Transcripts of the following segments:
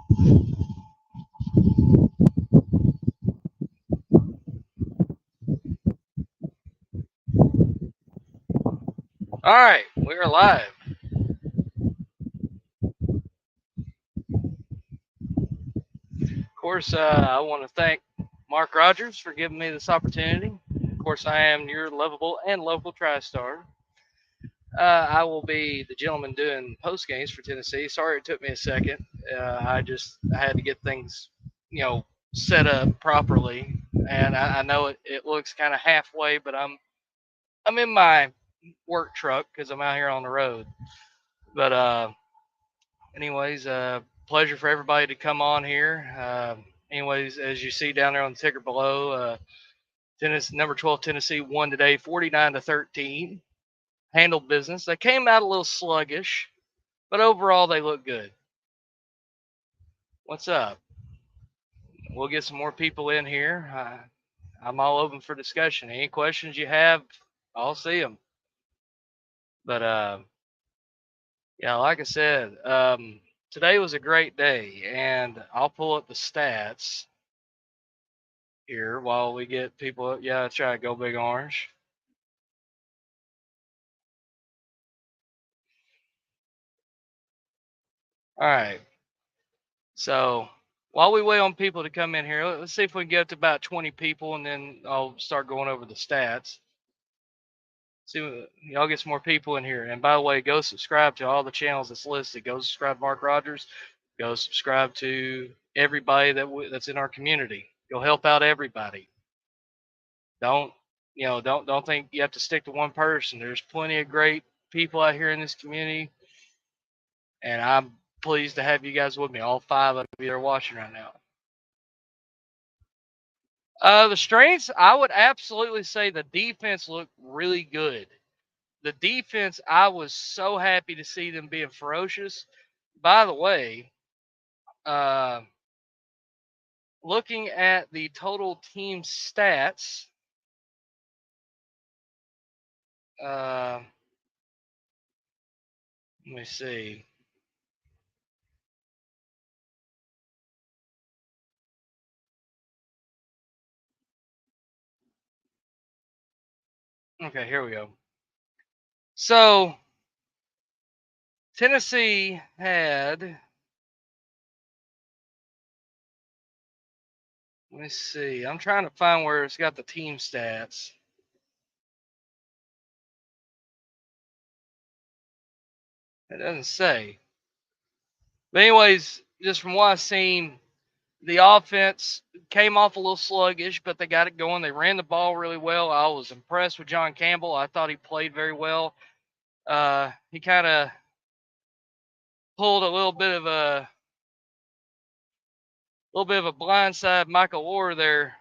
All right, we're live. Of course, I want to thank Mark Rogers for giving me this opportunity. Of course, I am your lovable and local TriStar. I will be the gentleman doing post games for Tennessee. Sorry it took me a second. I had to get things, set up properly, and I know it looks kind of halfway, but I'm in my work truck because I'm out here on the road. But anyways, pleasure for everybody to come on here. Anyways, as you see down there on the ticker below, Tennessee, number 12 Tennessee won today, 49-13. Handled business. They came out a little sluggish, but overall they look good. What's up? We'll get some more people in here. I'm all open for discussion. Any questions you have, I'll see them. But yeah, like I said, today was a great day, and I'll pull up the stats here while we get people. Yeah, that's right. Go Big Orange. All right. So while we wait on people to come in here, let's see if we can get up to about 20 people, and then I'll start going over the stats. See, y'all get some more people in here. And by the way, go subscribe to all the channels that's listed. Go subscribe to Mark Rogers. Go subscribe to everybody that's in our community. Go help out everybody. Don't don't think you have to stick to one person. There's plenty of great people out here in this community, and I'm pleased to have you guys with me. All five of you that are watching right now. The strengths, I would absolutely say the defense looked really good. The defense, I was so happy to see them being ferocious. By the way, uh, looking at the total team stats, let me see. Okay, here we go. So Tennessee had, let me see. I'm trying to find where it's got the team stats. It doesn't say. But anyways, just from what I've seen, the offense came off a little sluggish, but they got it going. They ran the ball really well. I was impressed with John Campbell. I thought he played very well. He kind of pulled a little bit of a blindside Michael Orr there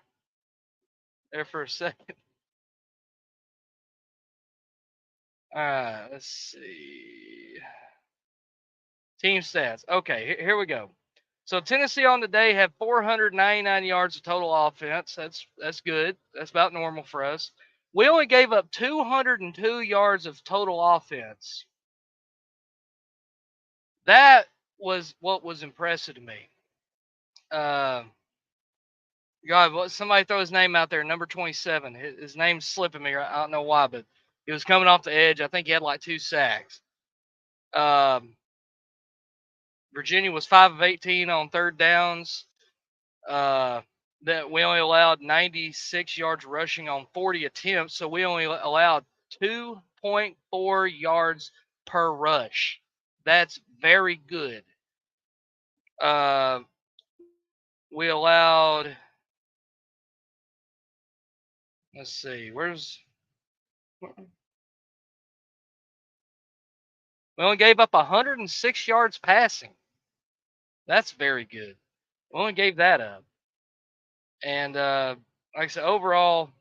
for a second. All right, let's see. Team stats. Okay, here we go. So Tennessee on the day had 499 yards of total offense. That's good. That's about normal for us. We only gave up 202 yards of total offense. That was what was impressive to me. God, somebody throw his name out there, number 27. His name's slipping me. I don't know why, but he was coming off the edge. I think he had like 2 sacks. Virginia was 5 of 18 on third downs. That we only allowed 96 yards rushing on 40 attempts, so we only allowed 2.4 yards per rush. That's very good. Uh, we allowed, let's see, we only gave up 106 yards passing. That's very good. We only gave that up. And like I said, overall,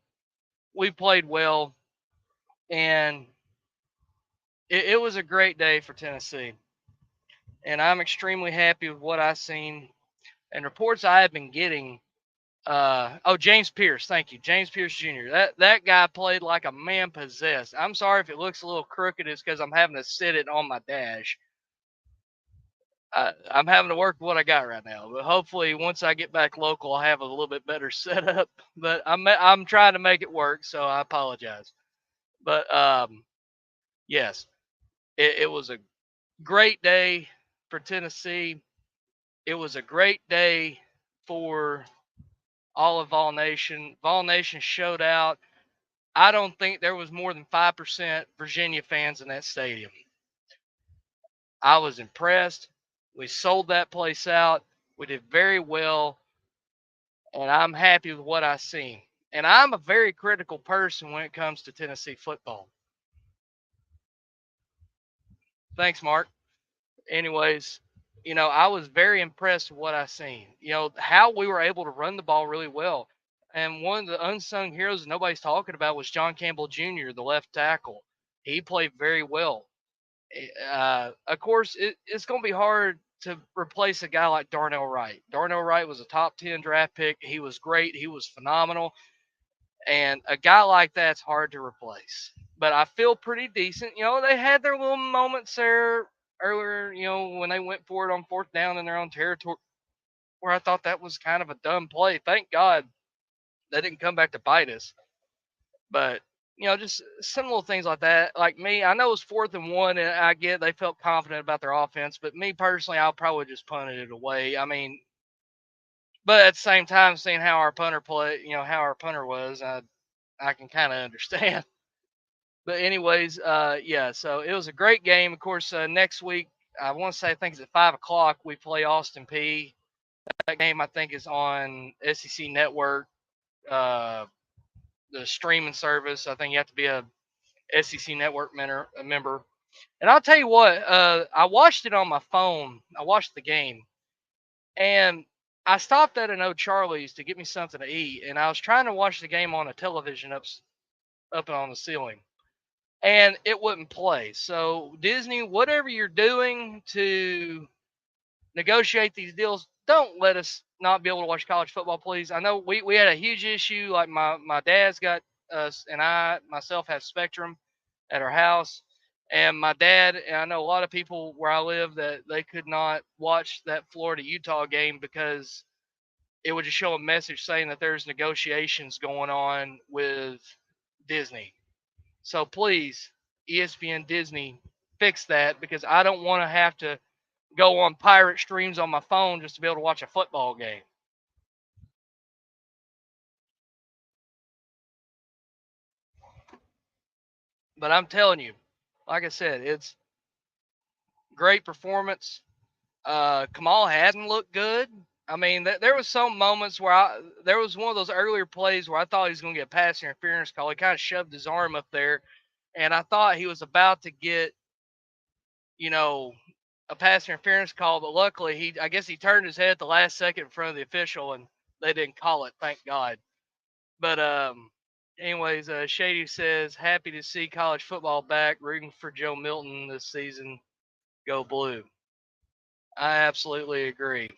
we played well, and it was a great day for Tennessee. And I'm extremely happy with what I've seen. And reports I have been getting. James Pierce, thank you, James Pierce Jr. That guy played like a man possessed. I'm sorry if it looks a little crooked. It's because I'm having to sit it on my dash. I'm having to work with what I got right now, but hopefully once I get back local, I'll have a little bit better setup. But I'm trying to make it work, so I apologize. But yes, it was a great day for Tennessee. It was a great day for all of Vol Nation. Vol Nation showed out. I don't think there was more than 5% Virginia fans in that stadium. I was impressed. We sold that place out. We did very well, and I'm happy with what I seen. And I'm a very critical person when it comes to Tennessee football. Thanks, Mark. Anyways, I was very impressed with what I seen. How we were able to run the ball really well. And one of the unsung heroes that nobody's talking about was John Campbell Jr., the left tackle. He played very well. Of course, it's going to be hard to replace a guy like Darnell Wright. Darnell Wright was a top 10 draft pick. He was great. He was phenomenal. And a guy like that's hard to replace. But I feel pretty decent. They had their little moments there earlier, when they went for it on fourth down in their own territory, where I thought that was kind of a dumb play. Thank God they didn't come back to bite us. But just some little things like that. Like me, I know it's 4th and 1, and I get they felt confident about their offense. But me personally, I'll probably just punted it away. I mean, but at the same time, seeing how our punter how our punter was, I can kind of understand. But anyways, yeah. So it was a great game. Of course, next week I want to say I think it's at 5 o'clock. We play Austin P. That game I think is on SEC Network, uh, the streaming service. I think you have to be a SEC Network member. And I'll tell you what, I watched it on my phone. I watched the game, and I stopped at an old Charlie's to get me something to eat, and I was trying to watch the game on a television up on the ceiling, and it wouldn't play. So Disney, whatever you're doing to negotiate these deals, don't let us not be able to watch college football, please. I know we had a huge issue. Like my dad's got us, and I myself have Spectrum at our house. And my dad, and I know a lot of people where I live that they could not watch that Florida Utah game because it would just show a message saying that there's negotiations going on with Disney. So please, ESPN Disney, fix that because I don't want to have to go on pirate streams on my phone just to be able to watch a football game. But I'm telling you, like I said, it's great performance. Kamal hadn't looked good. I mean, there was some moments where there was one of those earlier plays where I thought he was going to get a pass interference call. He kind of shoved his arm up there, and I thought he was about to get, you know, a pass interference call. But luckily, I guess he turned his head at the last second in front of the official, and they didn't call it. Thank God. But anyways, Shady says happy to see college football back. Rooting for Joe Milton this season. Go blue. I absolutely agree.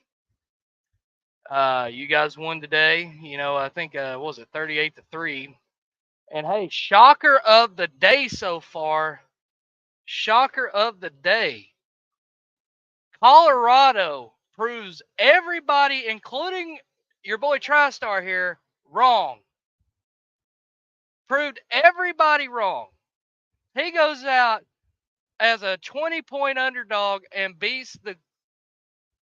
You guys won today. I think what was it, 38-3. And hey, shocker of the day so far. Shocker of the day. Colorado proves everybody, including your boy TriStar here, wrong. Proved everybody wrong. He goes out as a 20-point underdog and beats the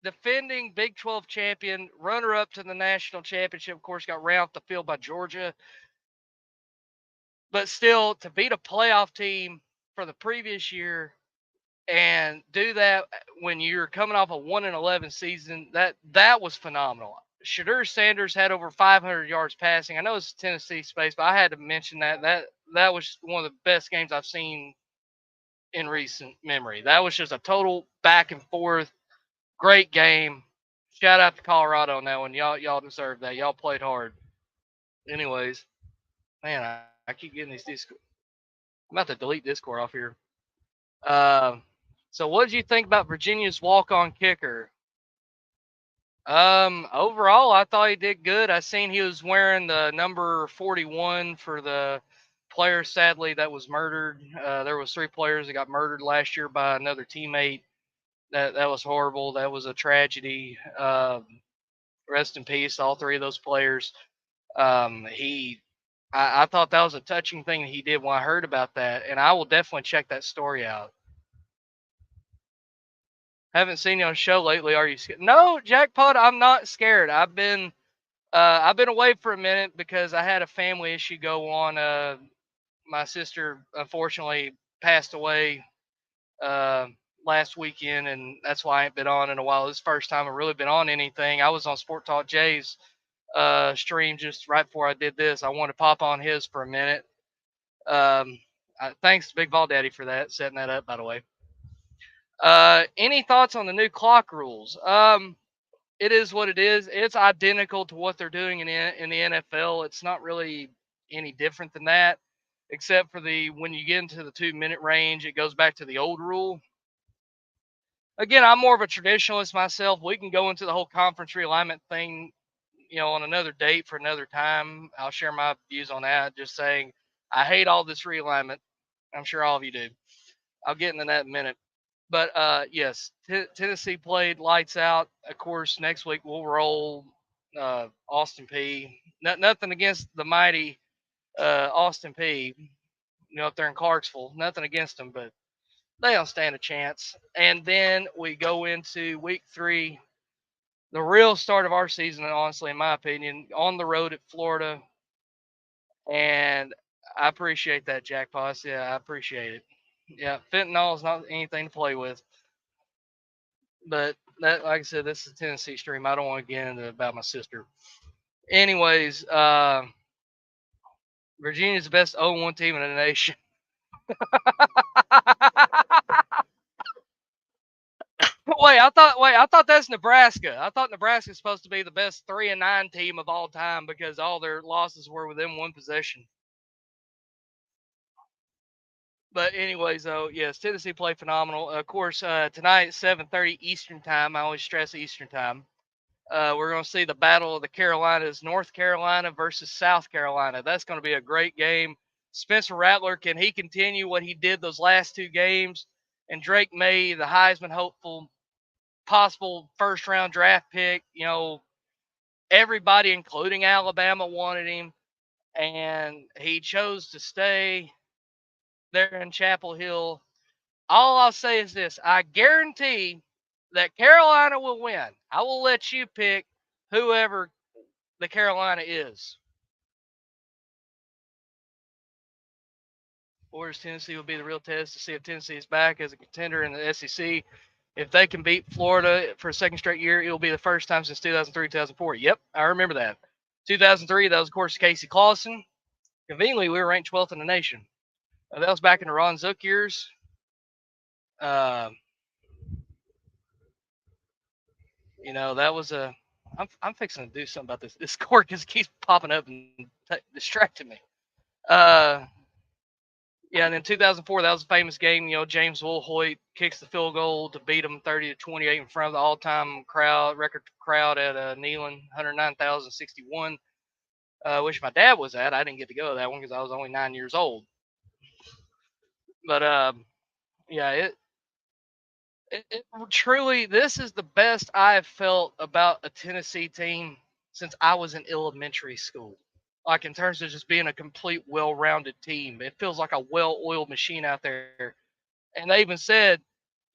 defending Big 12 champion, runner up to the national championship. Of course, got ran off the field by Georgia. But still, to beat a playoff team for the previous year and do that when you're coming off a 1-11 season, that was phenomenal. Shadur Sanders had over 500 yards passing. I know it's Tennessee space, but I had to mention that was one of the best games I've seen in recent memory. That was just a total back and forth, great game. Shout out to Colorado on that one. Y'all deserve that. Y'all played hard. Anyways, man, I keep getting these Discord. I'm about to delete Discord off here. So what did you think about Virginia's walk-on kicker? Overall, I thought he did good. I seen he was wearing the number 41 for the player, sadly, that was murdered. There was 3 players that got murdered last year by another teammate. That was horrible. That was a tragedy. Rest in peace, all three of those players. I thought that was a touching thing that he did when I heard about that, and I will definitely check that story out. Haven't seen you on a show lately. Are you scared? No, Jackpot. I'm not scared. I've been away for a minute because I had a family issue go on. My sister unfortunately passed away uh, last weekend, and that's why I ain't been on in a while. This is the first time I've really been on anything. I was on Sport Talk Jay's stream just right before I did this. I wanted to pop on his for a minute. Thanks to Big Ball Daddy for that, setting that up, by the way. Any thoughts on the new clock rules? It is what it is. It's identical to what they're doing in the NFL. It's not really any different than that, except for the when you get into the 2 minute range, it goes back to the old rule. Again, I'm more of a traditionalist myself. We can go into the whole conference realignment thing, on another date for another time. I'll share my views on that. Just saying, I hate all this realignment. I'm sure all of you do. I'll get into that in a minute. But yes, Tennessee played lights out. Of course, next week we'll roll Austin P. Nothing against the mighty Austin P. Up there in Clarksville. Nothing against them, but they don't stand a chance. And then we go into week 3, the real start of our season, honestly, in my opinion, on the road at Florida. And I appreciate that, Jack Poss. Yeah, I appreciate it. Yeah, fentanyl is not anything to play with. But that, like I said, this is a Tennessee stream. I don't want to get into about my sister. Anyways, Virginia's the best 0-1 team in the nation. I thought that's Nebraska. I thought Nebraska's supposed to be the best 3-9 team of all time because all their losses were within one possession. But anyways, though, yes, Tennessee played phenomenal. Of course, tonight at 7:30 Eastern time. I always stress Eastern time. We're going to see the battle of the Carolinas, North Carolina versus South Carolina. That's going to be a great game. Spencer Rattler, can he continue what he did those last 2 games? And Drake May, the Heisman hopeful, possible first round draft pick. Everybody, including Alabama, wanted him, and he chose to stay there in Chapel Hill. All I'll say is this: I guarantee that Carolina will win. I will let you pick whoever the Carolina is. Whereas Tennessee will be the real test to see if Tennessee is back as a contender in the SEC. If they can beat Florida for a second straight year, it will be the first time since 2003, 2004. Yep, I remember that. 2003, that was, of course, Casey Clausen. Conveniently, we were ranked 12th in the nation. That was back in the Ron Zook years. Uh, that was a. I'm fixing to do something about this. This score just keeps popping up and distracting me. Yeah, and in 2004, that was a famous game. James Woolhoit kicks the field goal to beat them 30-28 in front of the all-time record crowd at Neyland, 109,061. Which my dad was at. I didn't get to go to that one because I was only 9 years old. But yeah, it truly, this is the best I've felt about a Tennessee team since I was in elementary school. Like in terms of just being a complete, well-rounded team, it feels like a well-oiled machine out there. And they even said,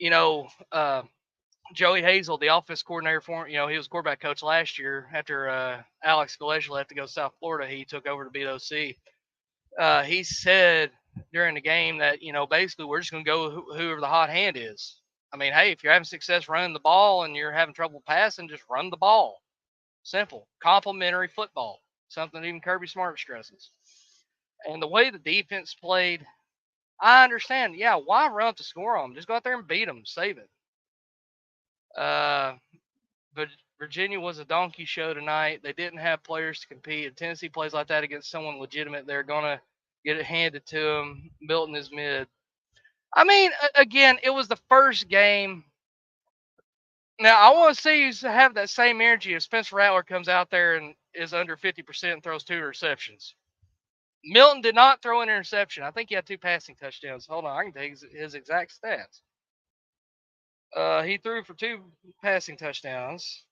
you know, uh, Joey Hazel, the offense coordinator for he was quarterback coach last year after Alex Gillespie left to go to South Florida. He took over to be OC. He said during the game that basically we're just going to go whoever the hot hand is. I mean, hey, if you're having success running the ball and you're having trouble passing, just run the ball. Simple, complementary football. Something even Kirby Smart stresses. And the way the defense played, I understand. Yeah, why run up to score on them? Just go out there and beat them, save it. But Virginia was a donkey show tonight. They didn't have players to compete. If Tennessee plays like that against someone legitimate, they're gonna get it handed to them. Milton is mid. I mean, again, it was the first game. Now I want to see you have that same energy if Spencer Rattler comes out there and is under 50% and throws 2 interceptions. Milton did not throw an interception. I think he had 2 passing touchdowns. Hold on, I can take his exact stats. He threw for 2 passing touchdowns.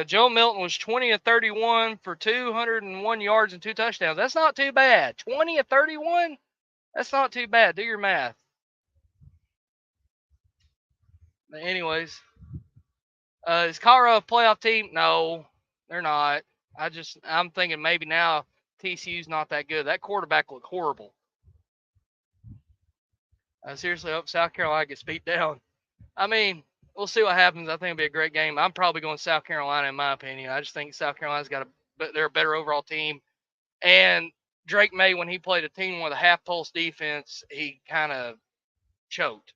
Joe Milton was 20 of 31 for 201 yards and 2 touchdowns. That's not too bad. 20 of 31? That's not too bad. Do your math. But anyways, is Colorado a playoff team? No, they're not. I'm thinking maybe now TCU's not that good. That quarterback looked horrible. I seriously hope South Carolina gets beat down. I mean, we'll see what happens. I think it'll be a great game. I'm probably going South Carolina in my opinion. I just think South Carolina's they're a better overall team. And Drake May, when he played a team with a half pulse defense, he kind of choked.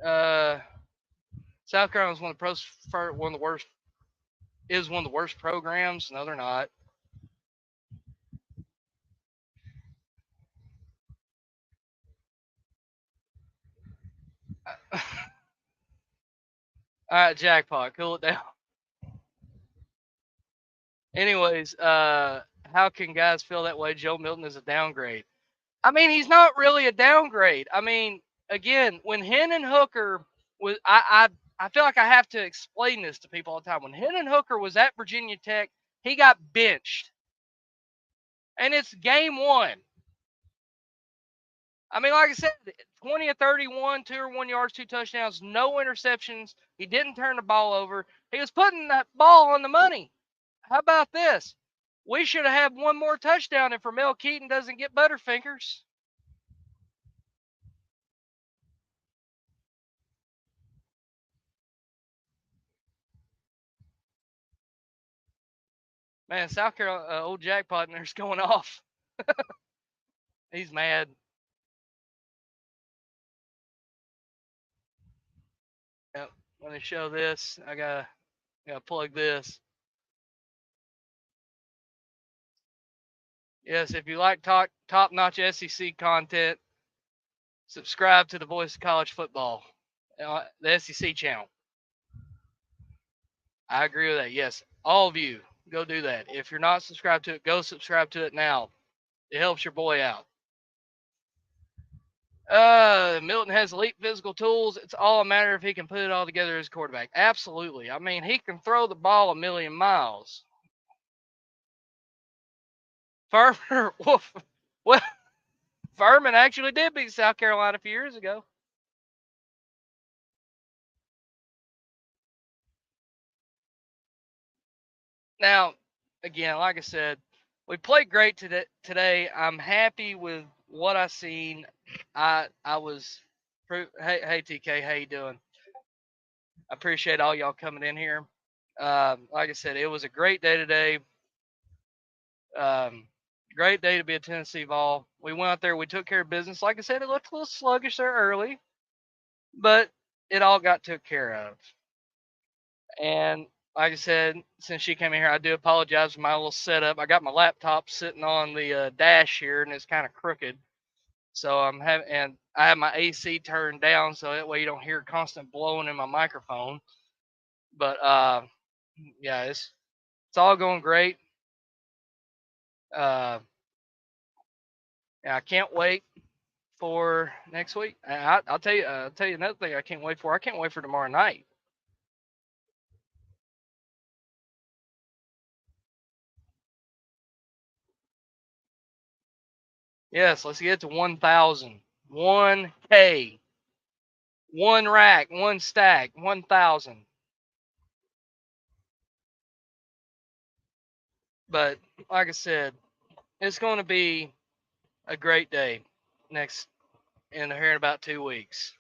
South Carolina's one of the worst. Is one of the worst programs. No, they're not. All right, jackpot. Cool it down. Anyways, how can guys feel that way? Joe Milton is a downgrade. I mean, he's not really a downgrade. I mean, again, when Hendon Hooker was, I feel like I have to explain this to people all the time. When Hendon Hooker was at Virginia Tech, he got benched, and it's game 1. I mean, like I said, 20 of 31, 201 yards, 2 touchdowns, no interceptions. He didn't turn the ball over. He was putting that ball on the money. How about this? We should have had one more touchdown if Ramel Keaton doesn't get Butterfingers. Man, South Carolina, old jackpot in there's going off. He's mad. Yep. Let me show this. I gotta plug this. Yes, if you like top-notch SEC content, subscribe to the Voice of College Football, the SEC channel. I agree with that. Yes, all of you, go do that. If you're not subscribed to it, go subscribe to it now. It helps your boy out. Milton has elite physical tools. It's all a matter if he can put it all together as quarterback. Absolutely. I mean, he can throw the ball a million miles. Furman, well, Furman actually did beat South Carolina a few years ago. Now, again, like I said, we played great today. I'm happy with what I seen. I was, hey TK, how you doing? I appreciate all y'all coming in here. Like I said, it was a great day today. Um, great day to be a Tennessee Vol. We went out there, we took care of business. Like I said, it looked a little sluggish there early, but it all got took care of. And like I said, since she came in here, I do apologize for my little setup. I got my laptop sitting on the dash here, and it's kind of crooked. So and I have my AC turned down so that way you don't hear constant blowing in my microphone. But yeah, it's all going great. Yeah, I can't wait for next week. I'll tell you. I'll tell you another thing. I can't wait for. I can't wait for tomorrow night. Yes, let's get to 1,000, 1K, one rack, one stack, 1,000. But like I said, it's going to be a great day next in here in about 2 weeks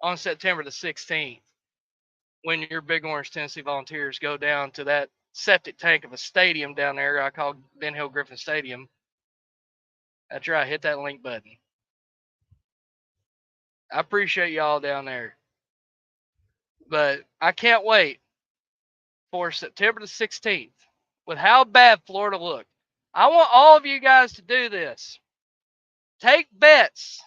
on September the 16th when your Big Orange Tennessee Volunteers go down to that septic tank of a stadium down there I call Ben Hill Griffin Stadium. That's right, hit that link button. I appreciate y'all down there. But I can't wait for September the 16th with how bad Florida looked. I want all of you guys to do this. Take bets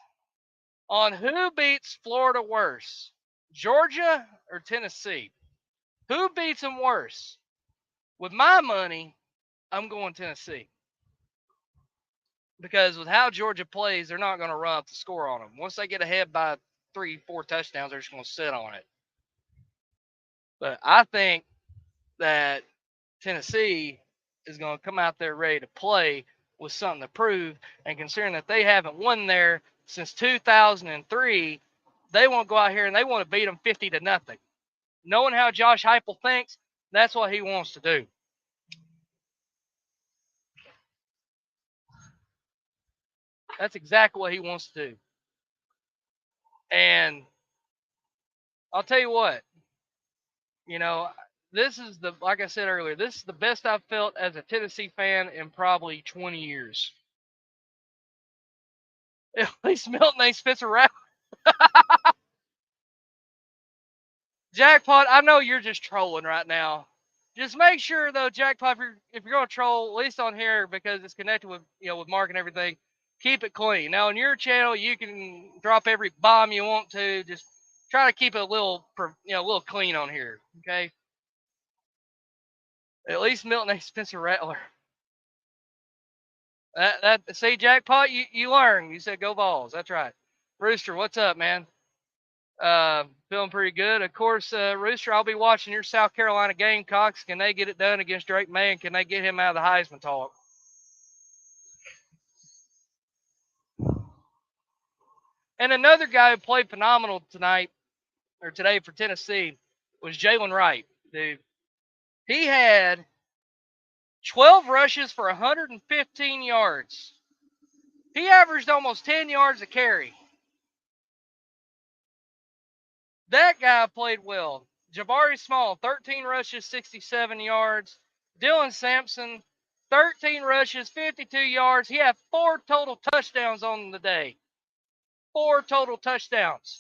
on who beats Florida worse, Georgia or Tennessee. Who beats them worse? With my money, I'm going Tennessee. because with how Georgia plays, they're not going to run up the score on them. Once they get ahead by 3-4 touchdowns, they're just going to sit on it. But I think that Tennessee is going to come out there ready to play with something to prove. And considering that they haven't won there since 2003, they want to go out here and they want to beat them 50-0. Knowing how Josh Heupel thinks, that's what he wants to do. That's exactly what he wants to do. And I'll tell you what, you know, this is like I said earlier, this is the best I've felt as a Tennessee fan in probably 20 years. At least Milton ain't Spencer Rattler. Jackpot, I know you're just trolling right now. Just make sure though, Jackpot, if you're gonna troll, at least on here because it's connected with with Mark and everything, keep it clean. Now on your channel, you can drop every bomb you want to. Just try to keep it a little a little clean on here, okay? At least Milton ain't Spencer Rattler. See, Jackpot, you learn. You said go balls. That's right. Rooster, what's up, man? Feeling pretty good. Of course, Rooster, I'll be watching your South Carolina Gamecocks. Can they get it done against Drake May, and can they get him out of the Heisman talk? And another guy who played phenomenal today for Tennessee was Jalen Wright. Dude, he had 12 rushes for 115 yards. He averaged almost 10 yards a carry. That guy played well. Jabari Small, 13 rushes, 67 yards. Dylan Sampson, 13 rushes, 52 yards. He had 4 total touchdowns on the day. 4 total touchdowns.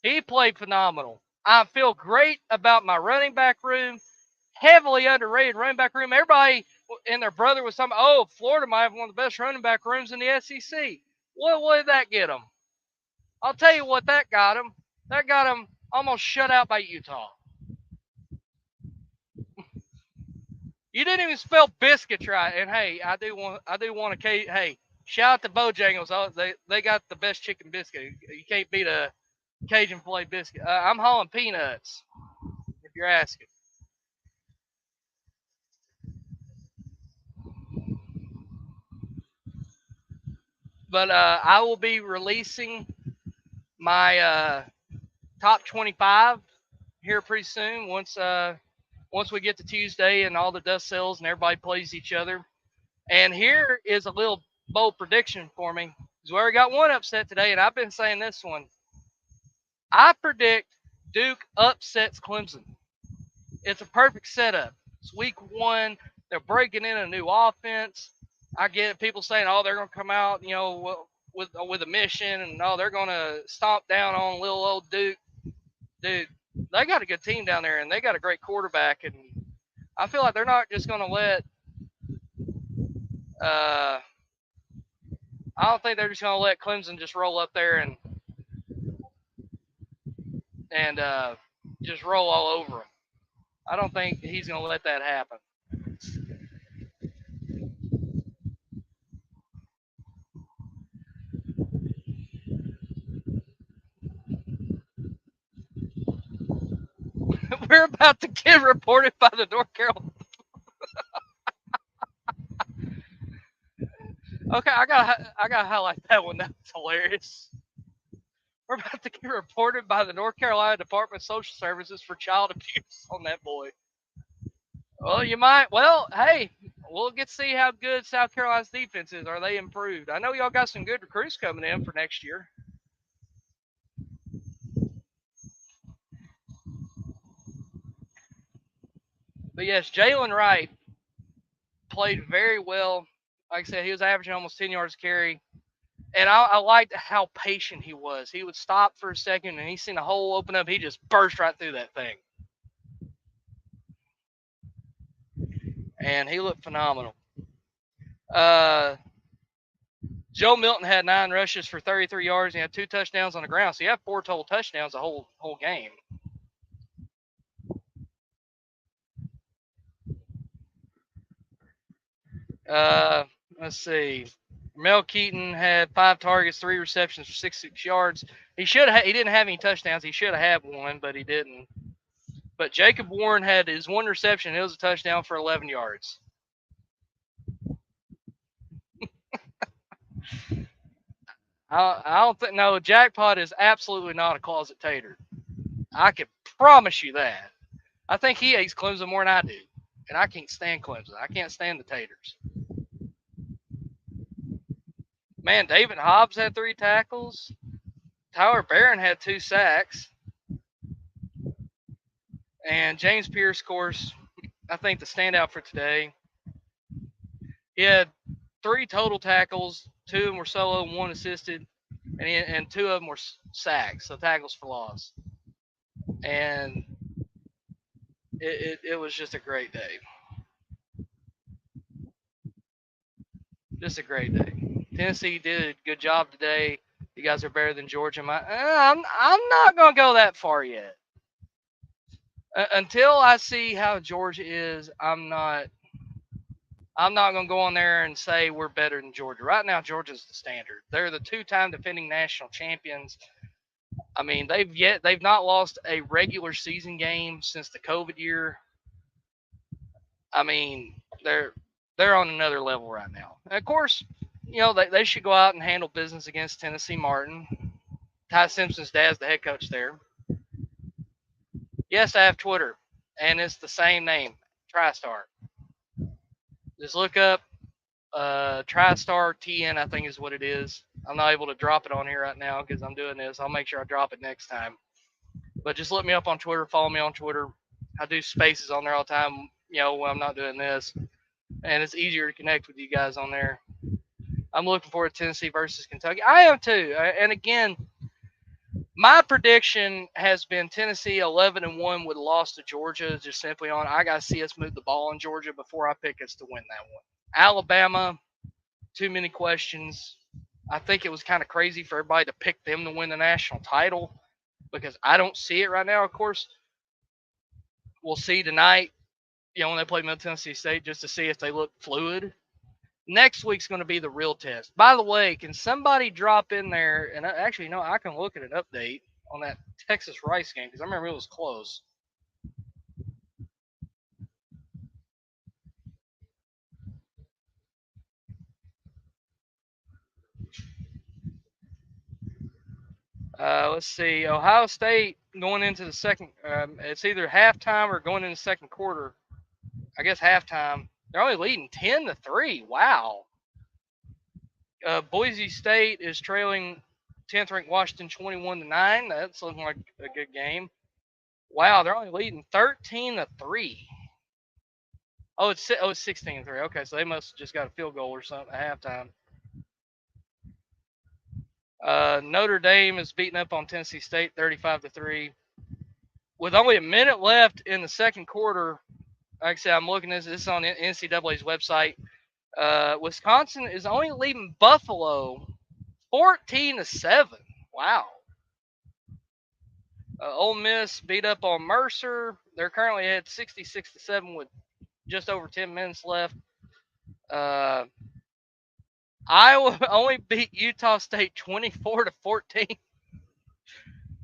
He played phenomenal. I feel great about my running back room. Heavily underrated running back room. Everybody and their brother was talking, oh, Florida might have one of the best running back rooms in the SEC. What did that get them? I'll tell you what that got them. That got them almost shut out by Utah. You didn't even spell biscuits right. And hey, I do want to hey, shout out to Bojangles. Oh, they got the best chicken biscuit. You can't beat a Cajun filet biscuit. I'm hauling peanuts, if you're asking. But I will be releasing my top 25 here pretty soon. Once we get to Tuesday and all the dust settles and everybody plays each other. And here is a little bold prediction for me. Because we already got one upset today, and I've been saying this one. I predict Duke upsets Clemson. It's a perfect setup. It's week 1. They're breaking in a new offense. I get people saying, "Oh, they're going to come out, with a mission, and they're going to stomp down on little old Duke." Dude, they got a good team down there, and they got a great quarterback, and I feel like they're not just going to let. I don't think they're just going to let Clemson just roll up there and just roll all over them. I don't think he's going to let that happen. We're about to get reported by the North Carolina. Okay, I gotta highlight that one. That's hilarious. We're about to get reported by the North Carolina Department of Social Services for child abuse on that boy. Well, you might. Well, hey, we'll get to see how good South Carolina's defense is. Are they improved? I know y'all got some good recruits coming in for next year. But yes, Jalen Wright played very well. Like I said, he was averaging almost 10 yards carry. And I liked how patient he was. He would stop for a second, and he seen a hole open up. He just burst right through that thing. And he looked phenomenal. Joe Milton had 9 rushes for 33 yards. And he had 2 touchdowns on the ground. So he had 4 total touchdowns the whole game. Let's see. Mel Keaton had 5 targets, 3 receptions for 66 yards. He didn't have any touchdowns. He should have had one, but he didn't. But Jacob Warren had his 1 reception. It was a touchdown for 11 yards. I don't think. No, Jackpot is absolutely not a closet tater. I can promise you that. I think he hates Clemson more than I do, and I can't stand Clemson. I can't stand the taters. Man, David Hobbs had 3 tackles. Tyler Barron had 2 sacks. And James Pierce, of course, I think the standout for today. He had 3 total tackles. 2 of them were solo, 1 assisted, and 2 of them were sacks, so tackles for loss. And it was just a great day. Just a great day. Tennessee did a good job today. You guys are better than Georgia. I'm not gonna go that far yet. Until I see how Georgia is, I'm not gonna go on there and say we're better than Georgia. Right now, Georgia's the standard. They're the 2-time defending national champions. I mean, they've not lost a regular season game since the COVID year. I mean, they're on another level right now. And of course, they should go out and handle business against Tennessee Martin. Ty Simpson's dad's the head coach there. Yes, I have Twitter, and it's the same name, TriStar. Just look up TriStar TN, I think is what it is. I'm not able to drop it on here right now because I'm doing this. I'll make sure I drop it next time. But just look me up on Twitter. Follow me on Twitter. I do spaces on there all the time, when I'm not doing this. And it's easier to connect with you guys on there. I'm looking forward to Tennessee versus Kentucky. I am too. And again, my prediction has been Tennessee 11-1 with a loss to Georgia, just simply on I got to see us move the ball in Georgia before I pick us to win that one. Alabama, too many questions. I think it was kind of crazy for everybody to pick them to win the national title because I don't see it right now. Of course, we'll see tonight, when they play Middle Tennessee State, just to see if they look fluid. Next week's going to be the real test. By the way, can somebody drop in there, and actually, I can look at an update on that Texas Rice game because I remember it was close. Let's see. Ohio State going into the second. It's either halftime or going into the second quarter. I guess halftime. They're only leading 10-3. Wow. Boise State is trailing 10th ranked Washington 21-9. That's looking like a good game. Wow, they're only leading 13-3. Oh, it's 16-3. Okay, so they must have just got a field goal or something at halftime. Notre Dame is beating up on Tennessee State 35-3. With only a minute left in the second quarter, like I said, I'm looking at this on NCAA's website. Wisconsin is only leading Buffalo 14-7. Wow. Ole Miss beat up on Mercer. They're currently at 66-7 with just over 10 minutes left. Iowa only beat Utah State 24-14.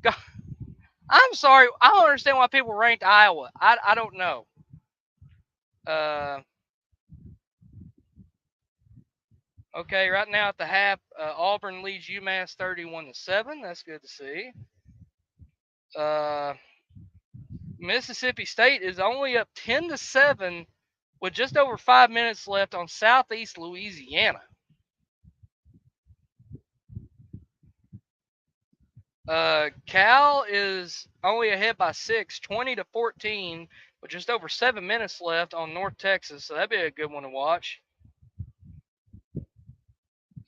God, I'm sorry. I don't understand why people ranked Iowa. I don't know. Okay, right now at the half, Auburn leads UMass 31-7. That's good to see. Mississippi State is only up 10-7 with just over 5 minutes left on Southeast Louisiana. Cal is only ahead by 6, 20-14, with just over 7 minutes left on North Texas. So that'd be a good one to watch.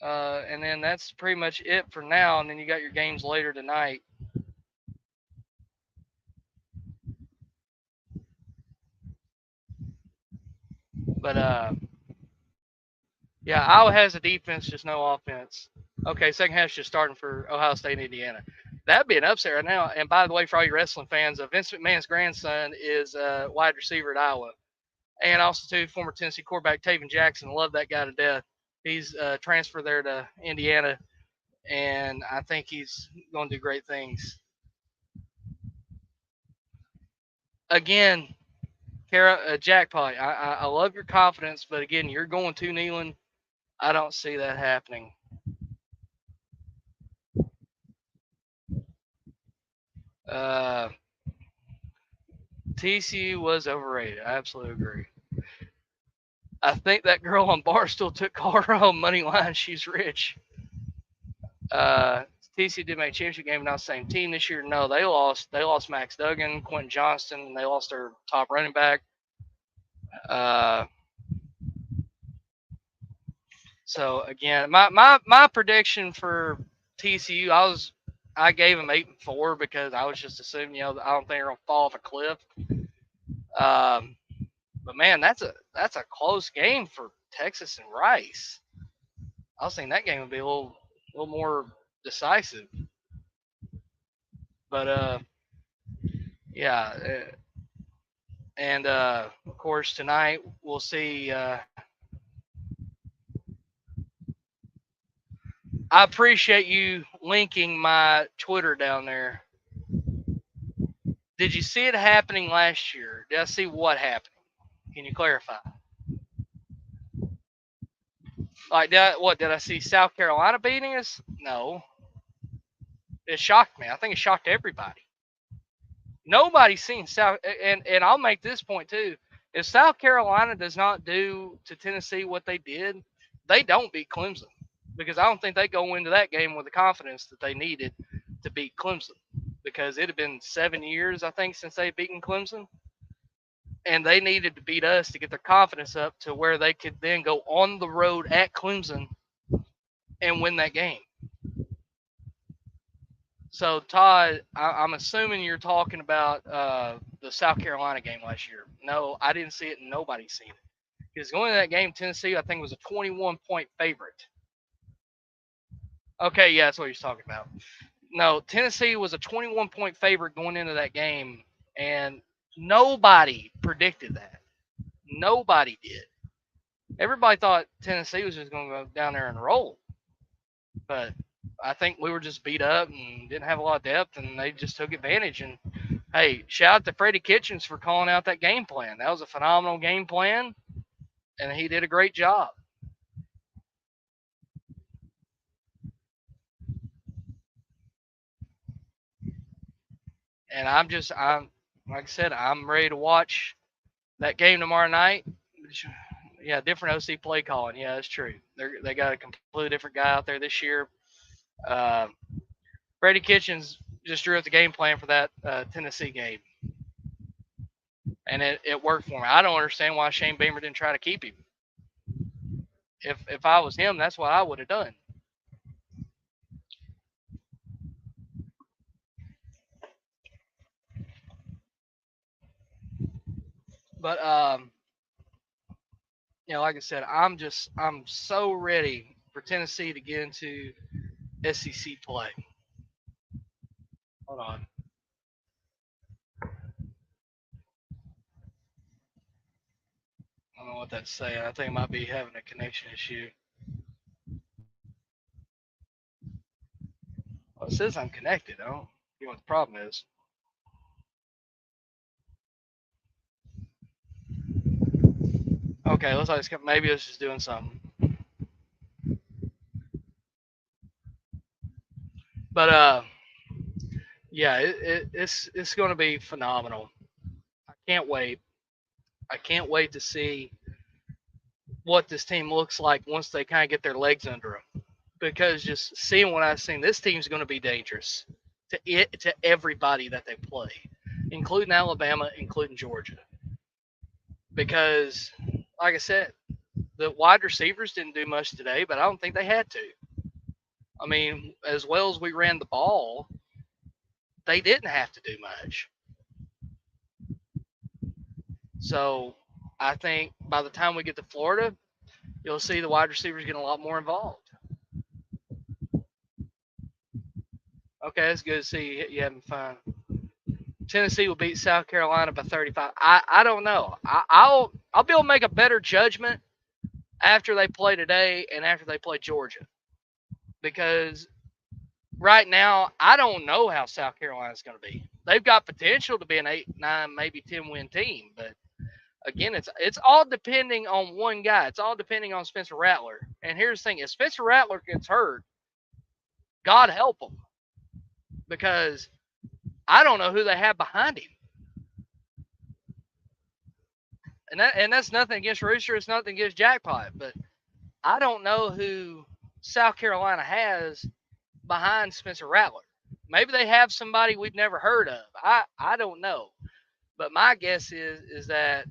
And then that's pretty much it for now. And then you got your games later tonight. But yeah, Iowa has a defense, just no offense. Okay, second half's just starting for Ohio State and Indiana. That'd be an upset right now. And by the way, for all you wrestling fans, Vince McMahon's grandson is a wide receiver at Iowa. And also, too, former Tennessee quarterback Taven Jackson. Love that guy to death. He's transferred there to Indiana, and I think he's going to do great things. Again, Kara, jackpot. I love your confidence, but again, you're going to Neyland. I don't see that happening. Uh, TCU was overrated. I absolutely agree. I think that girl on Barstool took Colorado money line. She's rich. Uh, TCU did make a championship game, not the same team this year. No, they lost. They lost Max Duggan, Quentin Johnston, and they lost their top running back. Uh, so again, my prediction for TCU, I gave them 8-4 because I was just assuming I don't think they're gonna fall off a cliff. Um, but man, that's a close game for Texas and Rice. I was thinking that game would be a little more decisive. But yeah, and of course tonight we'll see. I appreciate you linking my Twitter down there. Did you see it happening last year? Did I see what happened? Can you clarify? Like, did I see South Carolina beating us? No. It shocked me. I think it shocked everybody. Nobody's seen South, and I'll make this point too. If South Carolina does not do to Tennessee what they did, they don't beat Clemson because I don't think they go into that game with the confidence that they needed to beat Clemson because it had been 7 years I think since they beaten Clemson, and they needed to beat us to get their confidence up to where they could then go on the road at Clemson and win that game. So Todd, I'm assuming you're talking about the South Carolina game last year. No, I didn't see it, and nobody's seen it. Because going to that game, Tennessee, I think was a 21-point favorite. Okay, yeah, that's what he's talking about. No, Tennessee was a 21-point favorite going into that game, and nobody predicted that. Nobody did. Everybody thought Tennessee was just going to go down there and roll, but I think we were just beat up and didn't have a lot of depth, and they just took advantage. And hey, shout out to Freddie Kitchens for calling out that game plan. That was a phenomenal game plan, and he did a great job. And I'm like I said, I'm ready to watch that game tomorrow night. Yeah, different OC play calling. Yeah, that's true. They got a completely different guy out there this year. Uh, Freddie Kitchens just drew up the game plan for that Tennessee game, and it worked for me. I don't understand why Shane Beamer didn't try to keep him. If I was him, that's what I would have done. But like I said, I'm so ready for Tennessee to get into SEC play. Hold on. I don't know what that's saying. I think it might be having a connection issue. Well, it says I'm connected. I don't know what the problem is. Okay, looks like maybe it's just doing something. But yeah, it's going to be phenomenal. I can't wait. I can't wait to see what this team looks like once they kind of get their legs under them. Because just seeing what I've seen, this team's going to be dangerous to everybody that they play, including Alabama, including Georgia. Because, like I said, the wide receivers didn't do much today, but I don't think they had to. I mean, as well as we ran the ball, they didn't have to do much. So I think by the time we get to Florida, you'll see the wide receivers getting a lot more involved. Okay, it's good to see you having fun. Tennessee will beat South Carolina by 35. I don't know. I'll be able to make a better judgment after they play today and after they play Georgia. Because right now, I don't know how South Carolina's going to be. They've got potential to be an 8, 9, maybe 10-win team, but again, it's all depending on one guy. It's all depending on Spencer Rattler. And here's the thing: if Spencer Rattler gets hurt, God help him, because I don't know who they have behind him. And that's nothing against Rooster. It's nothing against Jackpot, but I don't know who South Carolina has behind Spencer Rattler. Maybe they have somebody we've never heard of. I don't know, but my guess is that,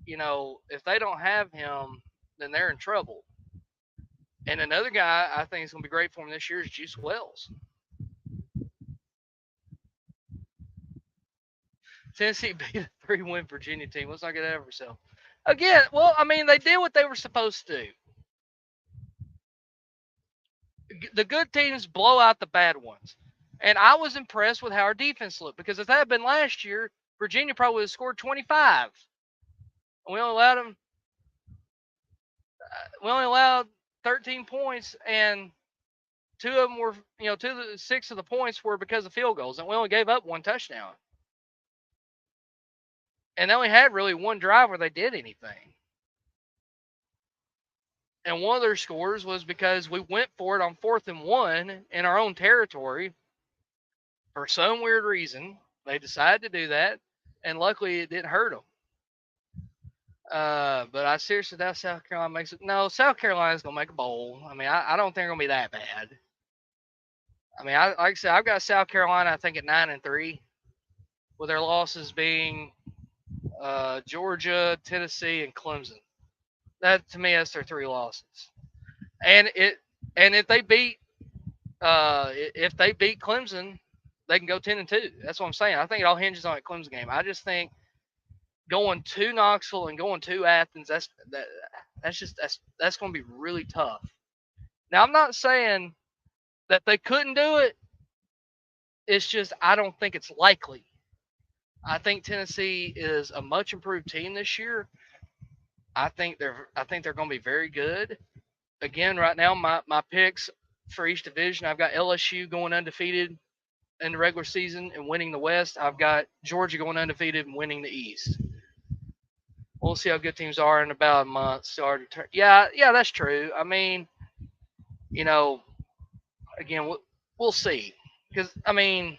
if they don't have him, then they're in trouble. And another guy I think is going to be great for him this year is Juice Wells. Tennessee beat a 3-win Virginia team. Let's not get ahead of ourselves. Again, well, I mean, they did what they were supposed to do. The good teams blow out the bad ones. And I was impressed with how our defense looked, because if that had been last year, Virginia probably would have scored 25. And we only allowed 13 points, and two of them were, 2 of the 6 of the points were because of field goals, and we only gave up 1 touchdown. And they only had really 1 drive where they did anything. And one of their scores was because we went for it on 4th and 1 in our own territory. For some weird reason, they decided to do that, and luckily it didn't hurt them. But I seriously doubt South Carolina makes it. No, South Carolina's going to make a bowl. I mean, I don't think they're going to be that bad. I mean, like I said, I've got South Carolina, I think, at 9-3, with their losses being Georgia, Tennessee, and Clemson. That, to me, that's their 3 losses. And if they beat Clemson, they can go 10-2. That's what I'm saying. I think it all hinges on that Clemson game. I just think going to Knoxville and going to Athens, that's going to be really tough. Now, I'm not saying that they couldn't do it. It's just I don't think it's likely. I think Tennessee is a much improved team this year. I think they're going to be very good. Again, right now my picks for each division, I've got LSU going undefeated in the regular season and winning the West. I've got Georgia going undefeated and winning the East. We'll see how good teams are in about a month. Yeah, that's true. I mean, again, we'll see. Because, I mean,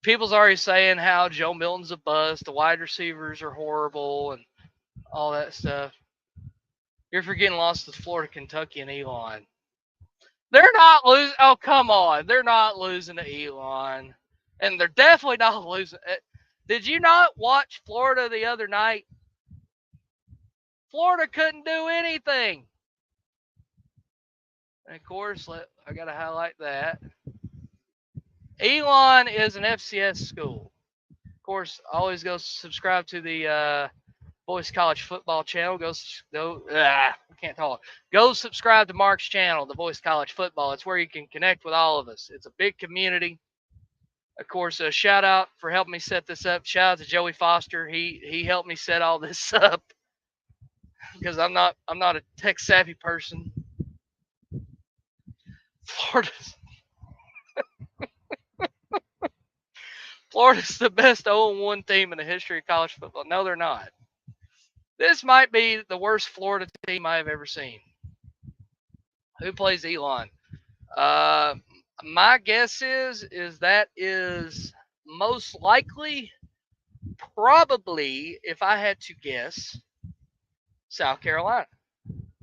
people's already saying how Joe Milton's a bust, the wide receivers are horrible, and all that stuff. You're forgetting losses to Florida, Kentucky, and Elon. They're not losing. Oh, come on. They're not losing to Elon. And they're definitely not losing. Did you not watch Florida the other night? Florida couldn't do anything. And of course, I got to highlight that. Elon is an FCS school. Of course, always go subscribe to the Boys College Football channel. Can't talk. Go subscribe to Mark's channel, the Boys College Football. It's where you can connect with all of us. It's a big community. Of course, a shout out for helping me set this up. Shout out to Joey Foster. He helped me set all this up because I'm not a tech savvy person. Florida's the best 0-1 team in the history of college football. No, they're not. This might be the worst Florida team I have ever seen. Who plays Elon? My guess is that is most likely, probably, if I had to guess, South Carolina.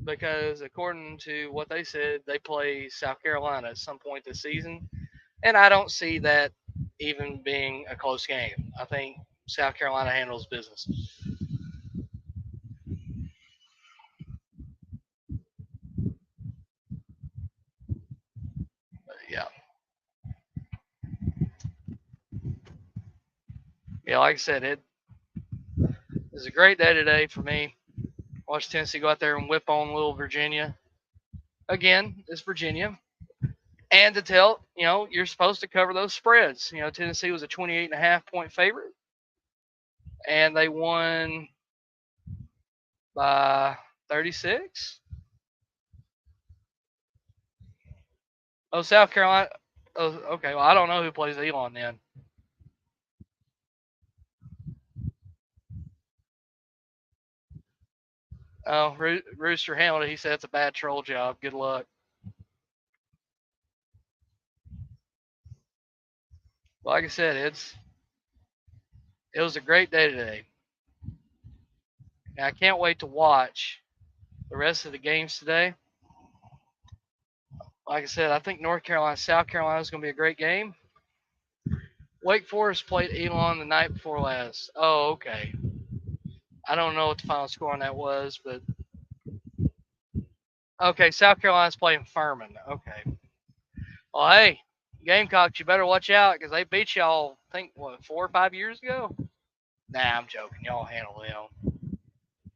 Because according to what they said, they play South Carolina at some point this season. And I don't see that even being a close game. I think South Carolina handles business. But yeah. Yeah, like I said, it was a great day today for me. Watch Tennessee go out there and whip on little Virginia. Again, it's Virginia. And to tell, you're supposed to cover those spreads. Tennessee was a 28.5 point favorite. And they won by 36. Oh, South Carolina. Oh, okay. Well, I don't know who plays Elon then. Oh, Rooster handled it. He said it's a bad troll job. Good luck. Like I said, it was a great day today. And I can't wait to watch the rest of the games today. Like I said, I think North Carolina, South Carolina is going to be a great game. Wake Forest played Elon the night before last. Oh, okay. I don't know what the final score on that was, but okay, South Carolina's playing Furman. Okay. Well, hey, Gamecocks, you better watch out because they beat y'all, I think, what, 4 or 5 years ago? Nah, I'm joking. Y'all handle them.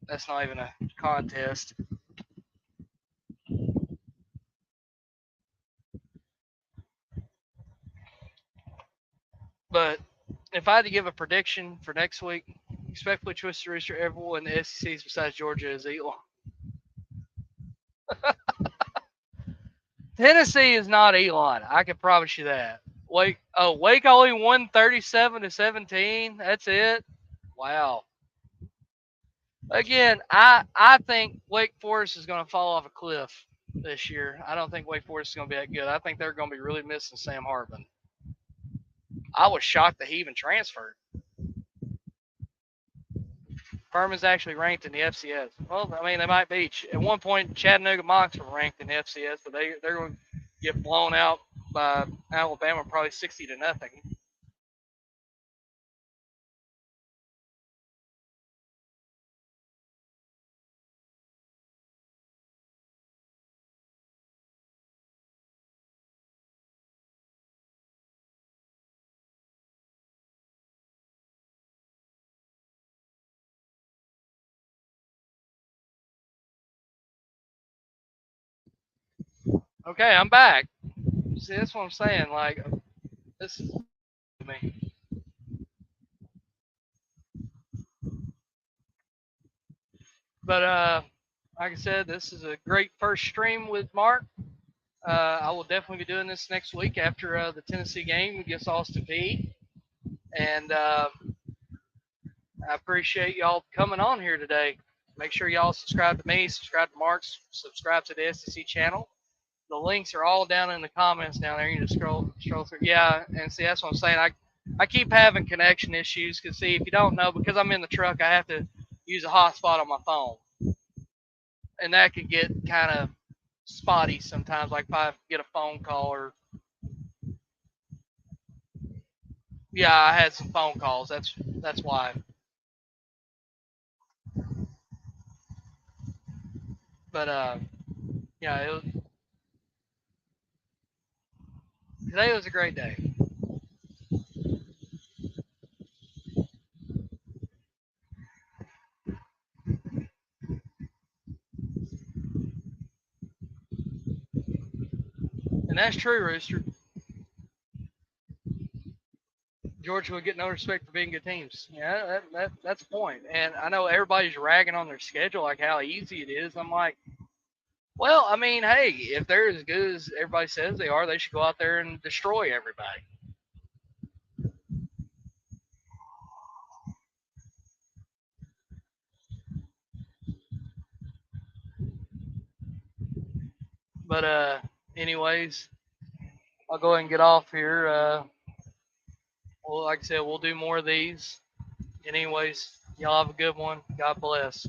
That's not even a contest. But if I had to give a prediction for next week, expect Twisted Rooster everyone in the SECs besides Georgia is Elon. Tennessee is not Elon. I can promise you that. Wake only won 37-17. That's it. Wow. Again, I think Wake Forest is going to fall off a cliff this year. I don't think Wake Forest is going to be that good. I think they're going to be really missing Sam Hartman. I was shocked that he even transferred. Furman's actually ranked in the FCS. Well, I mean, they might be. At one point, Chattanooga Mocs were ranked in the FCS, but they're going to get blown out by Alabama probably 60-0. Okay, I'm back. See, that's what I'm saying. Like, this is me. But like I said, this is a great first stream with Mark. I will definitely be doing this next week after the Tennessee game against Austin Peay. And I appreciate y'all coming on here today. Make sure y'all subscribe to me, subscribe to Mark's, subscribe to the SEC channel. The links are all down in the comments down there. You just scroll through. Yeah, and see, that's what I'm saying. I keep having connection issues because, see, if you don't know, because I'm in the truck, I have to use a hotspot on my phone. And that could get kind of spotty sometimes, like if I get a phone call or, yeah, I had some phone calls. That's why. But yeah, today was a great day. And that's true, Rooster. Georgia would get no respect for being good teams. Yeah, that's the point. And I know everybody's ragging on their schedule, like how easy it is. I'm like, well, I mean, hey, if they're as good as everybody says they are, they should go out there and destroy everybody. But anyways, I'll go ahead and get off here. Well, like I said, we'll do more of these. Anyways, y'all have a good one. God bless.